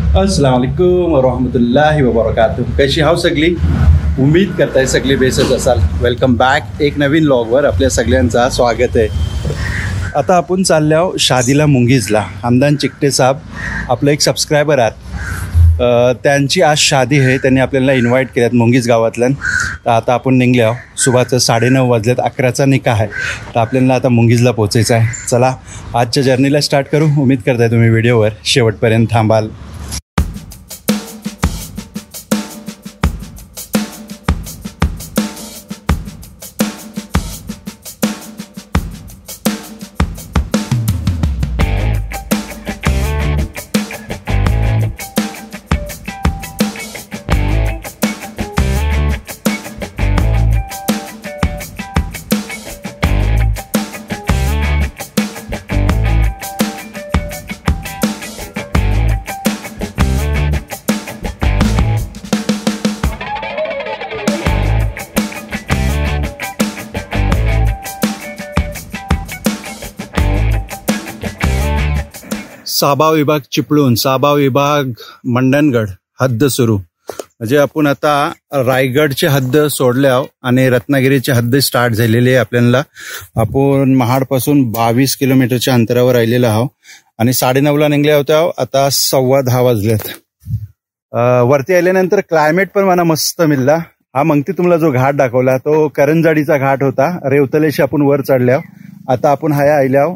अस्सलाम वालेकुम वरहमतुल्लाहि वबरकातुह। कशी हाव सगळी? उम्मीद करताय सगळी बेसच असाल। वेलकम बॅक एक नवीन व्लॉगवर आपल्या सगळ्यांचा स्वागत आहे। आता आपण चाललो शादीला मुंगीजला। हमदान चिकटे साहब आपलं एक सबस्क्रायबर आहेत, त्यांची आज शादी आहे। त्यांनी आपल्याला इन्व्हाइट केल्यात मुंगीज गावातल्या। तर आता आपण निघले आहोत। सुबहचं 9:30 वाजलेत, 11चा निकाह आहे। तर आपल्याला आता मुंगीजला पोचायचं आहे। चला आजच्या जर्नीला स्टार्ट करू। उम्मीद करताय तुम्ही व्हिडिओवर शेवटपर्यंत थांबाल। साबा विभाग चिपळूण, साबा विभाग मंडणगड हद्द सुरू। म्हणजे आपण आता रायगडची हद्द सोडले आहोत आणि रत्नागिरीची हद्द स्टार्ट झालेली आहे। आपल्याला आपण महाडपासून 22 किलोमीटरच्या अंतरावर राहिलेलो आहोत आणि 9:30ला निघले होते। आता 10:15 वाजलेत। वरती आल्यानंतर क्लायमेट पण मला मस्त मिळाला। हा मंगती तुम्हाला जो घाट दाखवला तो करंजाडीचा घाट होता। रेवतलेशी आपण वर चढल्या। आता आपण हाया आल्याव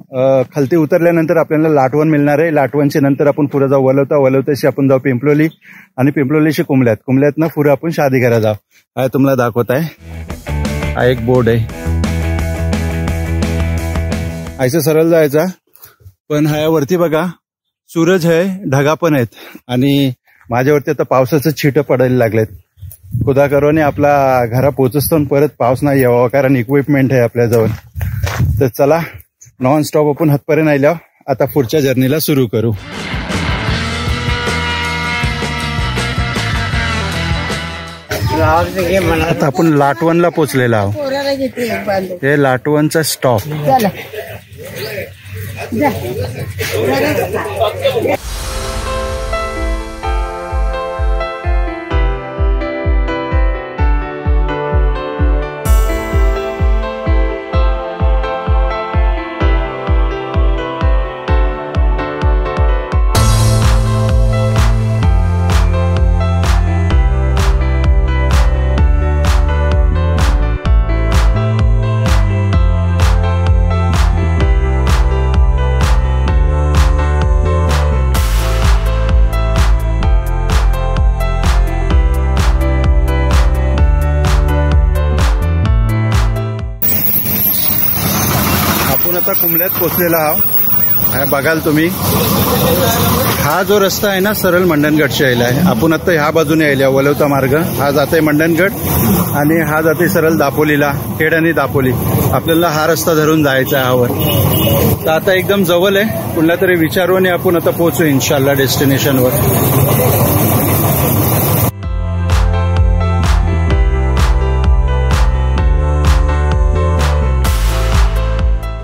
खालती उतरल्यानंतर आपल्याला लाटवण मिळणार आहे। लाटवणची नंतर आपण पुढे जाऊ वलवता, वलवताशी आपण जाऊ पिंपलोली आणि पिंपलोलीशी कुंभल्यातनं पुढे आपण शादी घरा जाऊ। हा तुम्हाला दाखवत आहे, हा एक बोर्ड आहे। ऐसे सरळ जायचा, पण हायावरती बघा सूरज आहे, ढगा पण आहेत आणि माझ्यावरती आता पावसाचं छीटं पडायला लागलेत। खुदा करोने आपला घरा पोहोचतो परत पाऊस नाही यावा, कारण इक्विपमेंट आहे आपल्याजवळ। तर चला नॉन स्टॉप आपण हातपर्यंत आल्या। आता पुढच्या जर्नीला सुरू करू। आता आपण लाटवणला पोचलेला आहोत। हे लाटवणचा स्टॉप। आता कुंभल्यात पोचलेला आहोत। बघाल तुम्ही हा जो रस्ता आहे ना सरळ मंडणगडच्या यायला आहे। आपण आता ह्या बाजूने यायला वलवता मार्ग हा जाते मंडणगड आणि हा जाते सरळ दापोलीला, खेड आणि दापोली। आपल्याला हा रस्ता धरून जायचा आहे ह्यावर। तर आता एकदम जवळ आहे, कुठल्या तरी विचारून आपण आता पोहोचू इन्शाल्लाह डेस्टिनेशनवर।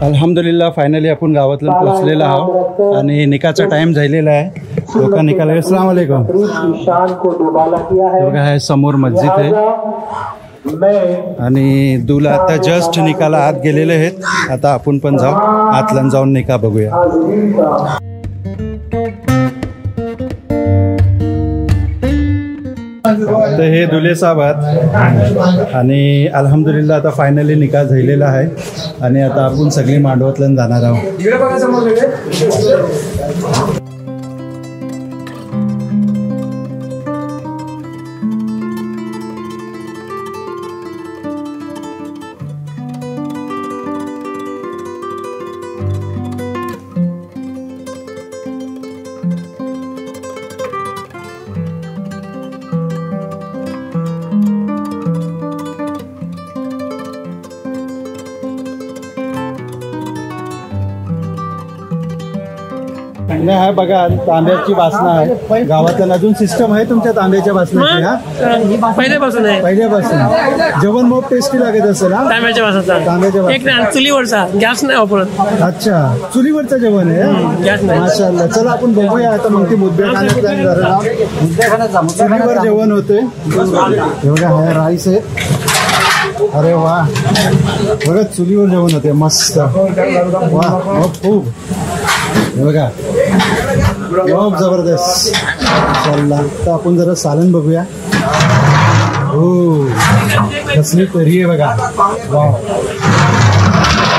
अल्हम्दुलिल्लाह फायनली आपण गावातून पोहोचलेला आहोत आणि निकाचा टाइम झालेला आहे। लोक निकाल। अस्सलाम वालेकुम। बघा हे समोर मस्जिद आहे आणि दूल्हा आता जस्ट निकाला आत गेलेले आहेत। आता आपण पण जाऊ आतला जाऊन निकाह बघूया। तर हे दुल्हे साहेब आहेत आणि अल्हम्दुलिल्लाह आता फायनली निकाह झालेला आहे आणि आता आपण सगळी मांडवातल्या जाणार आहोत। नाही आहे बघा, तांब्याची बासना आहे गावातल्या. अजून सिस्टम आहे तुमच्या तांब्याच्या बासनाची? हा, पहिल्यापासून आहे. पहिल्यापासून. जेवण मग टेस्टी लागत असेल ना तांब्याच्या वासाचा. तांब्याच्या एक नाही, चुलीवरचा, गॅस नाही वापरत. अच्छा, चुलीवरचं जेवण आहे. गॅस नाही. माशाअल्लाह. चला आपण बघूया आता मग ती मुद्दा खाण्यात प्लॅन करा. चुलीवर जेवण होते. एवढ्या हा राईस आहे. अरे वा, बघा चुलीवर जेवण होते मस्त. वा खूप, बघा खूप जबरदस्त. चला तर आपण जरा सालन बघूया. हो, कसली तरी आहे बघा. वा,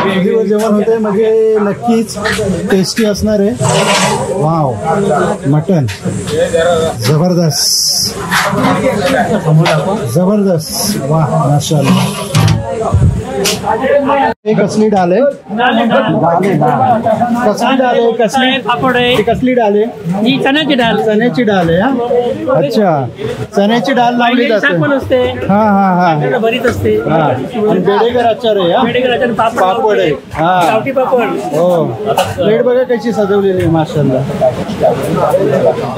चुलीवर जेवण होते म्हणजे नक्कीच टेस्टी असणार आहे. वाव, मटन जबरदस्त जबरदस्त. वा माशाअल्लाह. कसली डाल आहे? कसली डाल आहे? कसली पापड आहे. कसली डाल आहे? ही चण्याची डाळ. चण्याची डाल आहे. हा, अच्छा, चण्याची डाळ लावली जाते. पण असते. हा हा हा, भरीत असते. हा, आणि बेडेकर आचार आहे. हा, बेडेकर आचार, पापड आहे. हा, गावठी पापड. हो, प्लेट बघा कशी सजवलेली आहे माशाअल्लाह.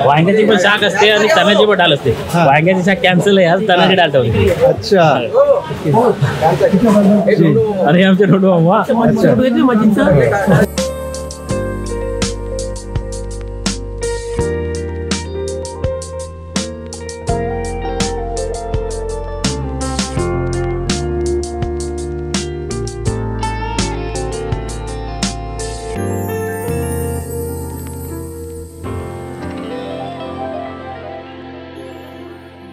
वांग्याची पण शाक असते आणि चण्याची पण डाळ असते. वांग्याची शाक कॅन्सल आहे, आज चण्याची डाळ ठेवली. अच्छा, अरे आमचे रोडू मजीचं.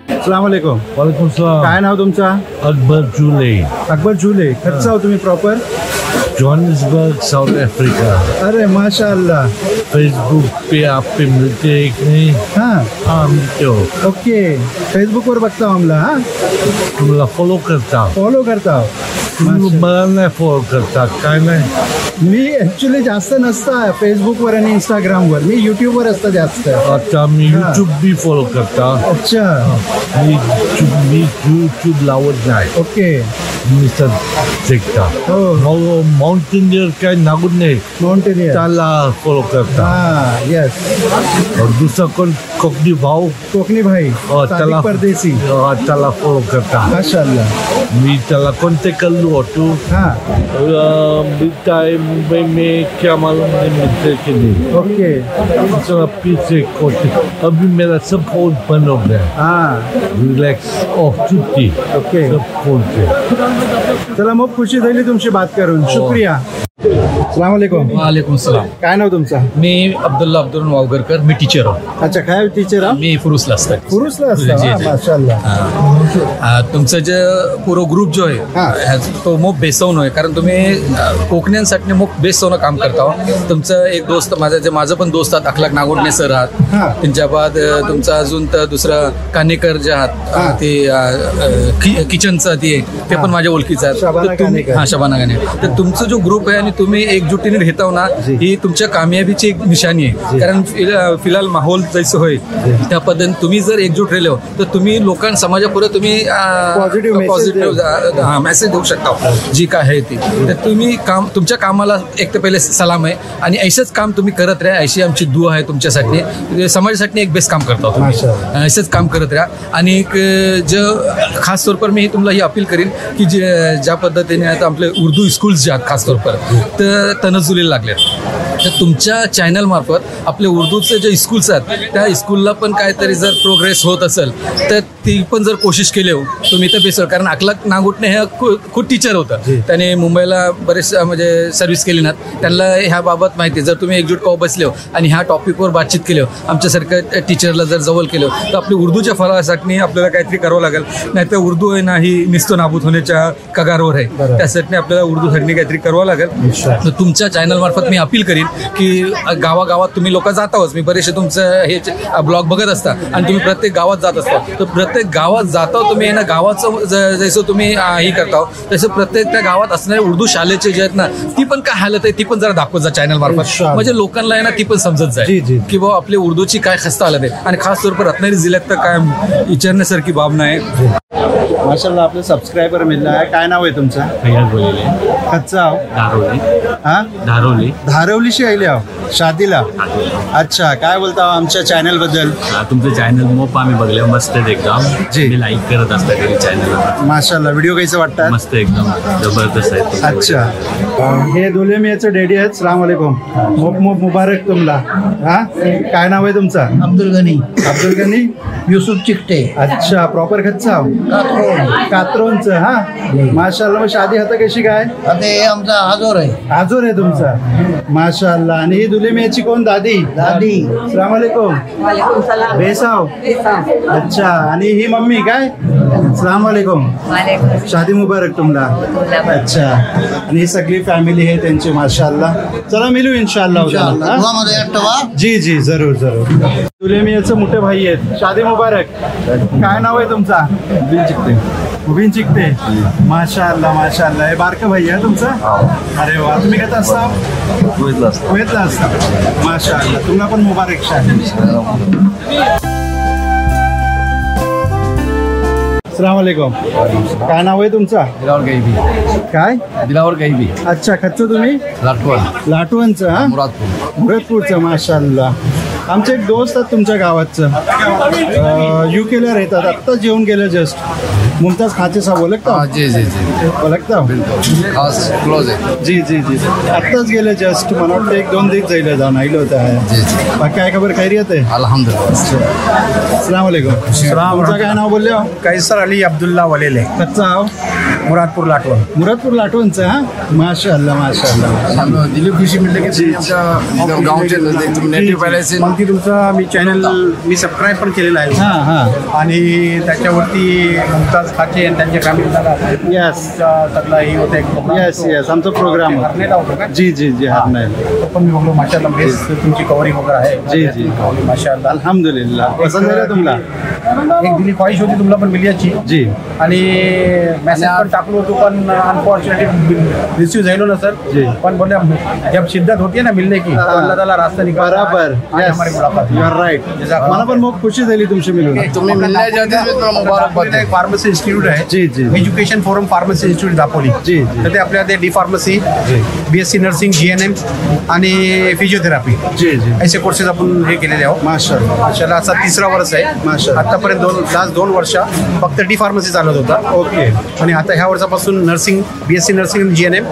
अस्सलाम वालेकुम. वालेकुम सलाम. काय नाव तुमचा? अकबर जुले. अकबर जुले. खर्च हो तुम्ही प्रॉपर? Johannesburg, south Africa. अरे माशाअल्लाह. फेसबुक पे आप पे मिलते हैं कि नहीं? हाँ हाँ, मिलते हो. ओके, फेसबुक वर बघता आम्हाला. हा, तुम्हाला फॉलो करता. फॉलो करता. मला नाही फॉलो करता. काय नाही, मी ऍक्च्युली जास्त नसता फेसबुकवर आणि इंस्टाग्रामवर. मी युट्यूबवर असतं जास्त. आता मी यूट्यूब भी फॉलो करता. अच्छा, मी यूट्यूब लावत नाही. ओके, मी तर देखता. हो, माउंटेनियर काय नागून नाही, माउंटेनियर त्याला फॉलो करता. हा, येस. दुसरा कोण कोकणी भाऊ, कोकणी भाई, त्याला परदेसी, त्याला फॉलो करता. माशाअल्लाह. मी त्याला कोणते कल्लू होतो. हाँ, मिलता है मुंबई में, क्या मालूम नहीं मिलते कि नहीं. ओके, पीछे कोटे. अभी मेरा सब फोन बंद हो गया. हाँ, रिलॅक्स ऑफ छुट्टी. ओके, सब फोन पे. चला मग खुशी झाली तुमची बात करून. शुक्रिया. अस्सलाम वालेकुम. वालेकुम सलाम. काय नाव तुमचं? मी अब्दुल्ला अब्दुल वावगरकर. मी टीचर आहे. अच्छा, काय टीचर? मी फुरुसला असतो. फुरुसला असता. माशाअल्लाह. तुमचं जे पुरो ग्रुप जो आहे तो मोप बेसवून आहे, कारण तुम्ही कोकण्यांसाठी मोप बेसवून काम करता. तुमचं एक दोस्त माझं पण दोस्त आहात, अखलाक नागोडणे सर आहात. त्यांच्या बाद तुमचा अजून तर दुसरं कानेकर जे आहात ते किचनचं ते पण माझ्या ओळखीचं आहे. हा, शबाना गाणे. तर तुमचा जो ग्रुप आहे आणि तुम्ही एकजुटीने राहता ना, ही तुमच्या कामयाबीची एक निशाणी आहे. कारण फिलहाल माहोल जैसे होय त्या पद्धतीने तुम्ही जर एकजूट राहिले तर तुम्ही लोकांना समाजापुढे तुम्ही पॉझिटिव्ह मेसेज देऊ शकता जी काय आहे ती. तर तुम्ही तुमच्या कामाला एक तर पहिले सलाम आहे आणि ऐसंच काम तुम्ही करत राहा. अशी आमची दुआ आहे तुमच्यासाठी. समाजासाठी एक बेस्ट काम करता तुम्ही. ऐसंच काम करत राहा. आणि एक खास तौर पर मी तुम्हाला ही अपील करीन की ज्या पद्धतीने आता आपले उर्दू स्कूल्स जे आहेत खास तौर पर तर तनजुलीला लागले, तर तुमच्या चॅनल मार्फत आपले उर्दूचे जे स्कूल्स आहेत त्या स्कूलला पण काहीतरी जर प्रोग्रेस होत असेल तर ती पण जर कोशिश केली हो तुम्ही तर बेसवर. कारण अखलाक नागोटणे हे खूप टीचर होतं. त्याने मुंबईला बरेच म्हणजे सर्व्हिस केली ना, त्यांना ह्या बाबत माहिती. जर तुम्ही एकजूट कवा बसले हो आणि ह्या टॉपिकवर बातचीत केली हो, आमच्यासारख्या टीचरला जर जवळ केलं तर आपली उर्दूच्या फळासाठी आपल्याला काहीतरी करावं लागेल. नाही तर उर्दू आहे ना ही निस्तो नाबूद होण्याच्या कगारवर आहे. त्यासाठी आपल्याला उर्दूसाठी काहीतरी करावं लागेल. तर तुमच्या चॅनल मार्फत मी अपील करीन की गावागावात तुम्ही लोक जाताच. मी बरेचसे तुमचं हे ब्लॉग बघत असता आणि तुम्ही प्रत्येक गावात जात असता. तर प्रत्येक गावात जाता तुम्ही ना गावाचं जसं तुम्ही हे करता तसं प्रत्येक त्या गावात असणारे उर्दू शाळेचे जे आहेत ना ती पण काय हालत आहे ती पण जरा दाखवत जा चॅनल मार्फत. म्हणजे लोकांना आहे ना ती पण समजत जाईल की बाबा आपली उर्दूची काय खस्ता हालत आहे. आणि खास तौर पर रत्नागिरी जिल्ह्यात तर काय विचारण्यासारखी बाब नाही. माशाअल्लाह. आपले सबस्क्रायबर मिळला आहे. काय नाव आहे तुमचं? फैयाज बोलेले. कच्चा धारोली. हा, धारोली. धारवली कशी आयल्या शादीला? अच्छा, काय बोलता आमच्या चॅनल बद्दल? तुमचं चॅनल मोप आम्ही बघले, मस्त आहे एकदम. जी. मी लाईक करत असतात चॅनल. माशाल्लाह, व्हिडिओ कैसे वाटतात? मस्त एकदम जबरदस्त आहे. अच्छा, हे दुले मियाचं डॅडी आहेत. सलाम अलैकुम. मोप मोप मुबारक तुमला. हा, काय नाव आहे तुमचं? अब्दुल गनी. अब्दुल गनी युसुफ चिकटे. अच्छा, प्रॉपर खच्चा कात्रोनचं. हा, माशाल्लाह. मग शादी आता कशी काय? आता हे आमचा आजोर आहे. आजोर आहे तुमचा, माशाल्लाह. आणि ही दुले मियाची कोण? दादी. दादी. सलाम अलैकुम. बेसाव. अच्छा, आणि ही मम्मी काय? सलाम अलैकुम. शादी मुबारक तुमला. अच्छा, आणि ही सगळी फॅमिली आहे त्यांची, माशाल्लाह. चला मिलू इंशाल्लाह. जी जी, जरूर जरूर. दुले मियाचं मोठे भाई आहेत. शादी मुबारक. काय नाव आहे तुमचा? उबीन चिकते. माशाल्लाह माशाल्लाह. हे बारकं भाई आहे तुमचं? अरे वा. तुम्ही कसं असता? कुवेतला असता. माशाल्लाह. तुम्हाला पण मुबारक शादी. अस्सलाम वालेकुम. काय नाव आहे तुमचा? दिलावर गायबी. काय? दिलावर गायबी. अच्छा, खच्च तुम्ही? लाटवण. लाटवणचं. हा, मुरादपूरचं. माशाल्लाह. आमचे एक दोस्त आहेत तुमच्या गावाचं, UK ला राहतात. आत्ताच जेवून गेले जस्ट. मुमताज खाते साहब ओळखता? जी जी जी, ओळखता? खास क्लोज आहे. जी जी जी, आत्ताच गेले जस्ट. मला वाटतं 1-2 दिवस जाईल जाऊन आईलं होतं आहे. जी जी, बाकी काय खबर? खैरियत आहे? अल्हम्दुलिल्लाह. अस्सलाम वालेकुम. तुमचं काय नाव बोलले? कैसर अली अब्दुल्ला वलेले. कच्चा आव? मुरादपूर लाटवण. मुरादपूर लाटवणचं. हा, माशाल्लाह माशाल्लाह. दिली खुशी मिळते की तुम्ही आमच्या गावचे नेटिव्ह पॅलेस. मग ती तुमचा मी चॅनल मी सबस्क्राईब पण केलेला आहे. हां हां. आणि त्याच्यावरती मुमताज खाचे आणि त्यांच्या फॅमिली यस सगळा ही होते. यस यस, आमचा प्रोग्राम होतो का? जी जी जी. हा, नाही तो पण मी बघलो. माशाल्लाह बेस्ट तुमची कव्हरिंग वगैरे आहे. जी जी, माशाल्लाह. अल्हम्दुलिल्लाह. पसंत झालं तुम्हाला? एक दिली ख्वाहिश होती तुम्हाला पण मिलियाची. जी. आणि मेसेज पण टाकलो होतो, पण अनफॉर्च्युनेटली रिसीव्ह झालो ना सर. जी. पण बोले जब शिद्दत होती है ना मिलने की, तो अल्लाह ताला रास्ता निकाल. बराबर. You are right. मला पण खूप खुशी झाली तुमची मिळून. तुम्ही मिळण्याच्या आधीच मी तुम्हाला मुबारकबाद देतो. फार्मसी इन्स्टिट्यूट आहे. G G education forum pharmacy institute Dapoli. G G. तर ते आपल्या ते D pharmacy, BSc nursing, GNM आणि फिजिओथेरपी जी जी. असे कोर्सेस आपण हे केलेले आहोत. माशाल्लाह माशाल्लाह. असा 3रा वर्ष आहे. माशाल्लाह. आतापर्यंत लास्ट 2 वर्ष फक्त डी फार्मसी चालत होता. ओके आणि आता ह्या वर्षापासून नर्सिंग, BSc नर्सिंग, GNM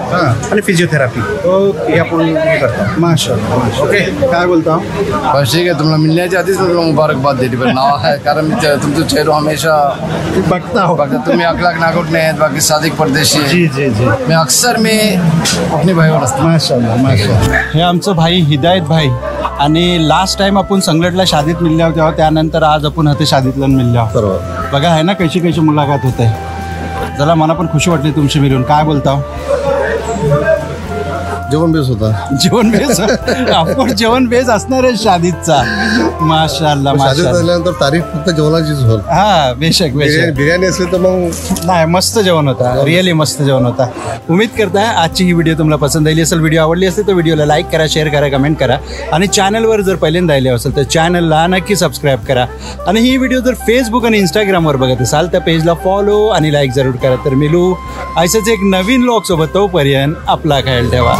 आणि फिजिओथेरपी ओके. हे आपण हे करतो. माशाल्लाह. ओके, काय बोलता? बस ठीक आहे. तुम्हाला मिळण्याच्या आधीच मी तुम्हाला मुबारकबाद देते. पण नाव आहे कारण मी तुमचं चेहरा हमेशा बघता हो. बघा. तुम्ही अखलाक नागोटणे आहेत, बाकी सादिक परदेशी आहे. जी जी जी. मी अक्सर मी अपनी भाईवर असतो. माशाल्लाह माशाल्लाह. हे आमचं भाई हिदायत भाई. आणि लास्ट टाइम आपण संगटला शादीत मिळल्या होत्या, त्यानंतर आज आपण हते शादीतला मिळल्या. बरोबर. बघा आहे ना कशी कशी मुलाखत होते. जरा मला पण खुशी वाटली तुमची मिळून. काय बोलता? जेवण बेस होता. जेवण बेस ऑफकोर्स जेवण बेस असणार आहे शादीचा. माशाल्लाह शादीत माशाल्लाह. झाल्यानंतर तारीफ फक्त जेवणाचीच होल. हा, बेशक बेशक. बिर्याणी असली तर मग नाही, मस्त जेवण होता. रिअली मस्त जेवण होता. उम्मीद करताय आजची ही व्हिडिओ तुम्हाला पसंत आली असेल. व्हिडिओ आवडली असेल तर व्हिडिओला लाईक करा, शेअर करा, कमेंट करा. आणि चॅनलवर जर पहिल्यांदा आले असेल तर चॅनलला नक्की सबस्क्राईब करा. आणि ही व्हिडिओ जर फेसबुक आणि इंस्टाग्रामवर बघत असाल तर पेजला फॉलो आणि लाईक जरूर करा. तर मिलू असंच एक नवीन व्लॉग सोबत. तोपर्यंत आपला ख्याल ठेवा.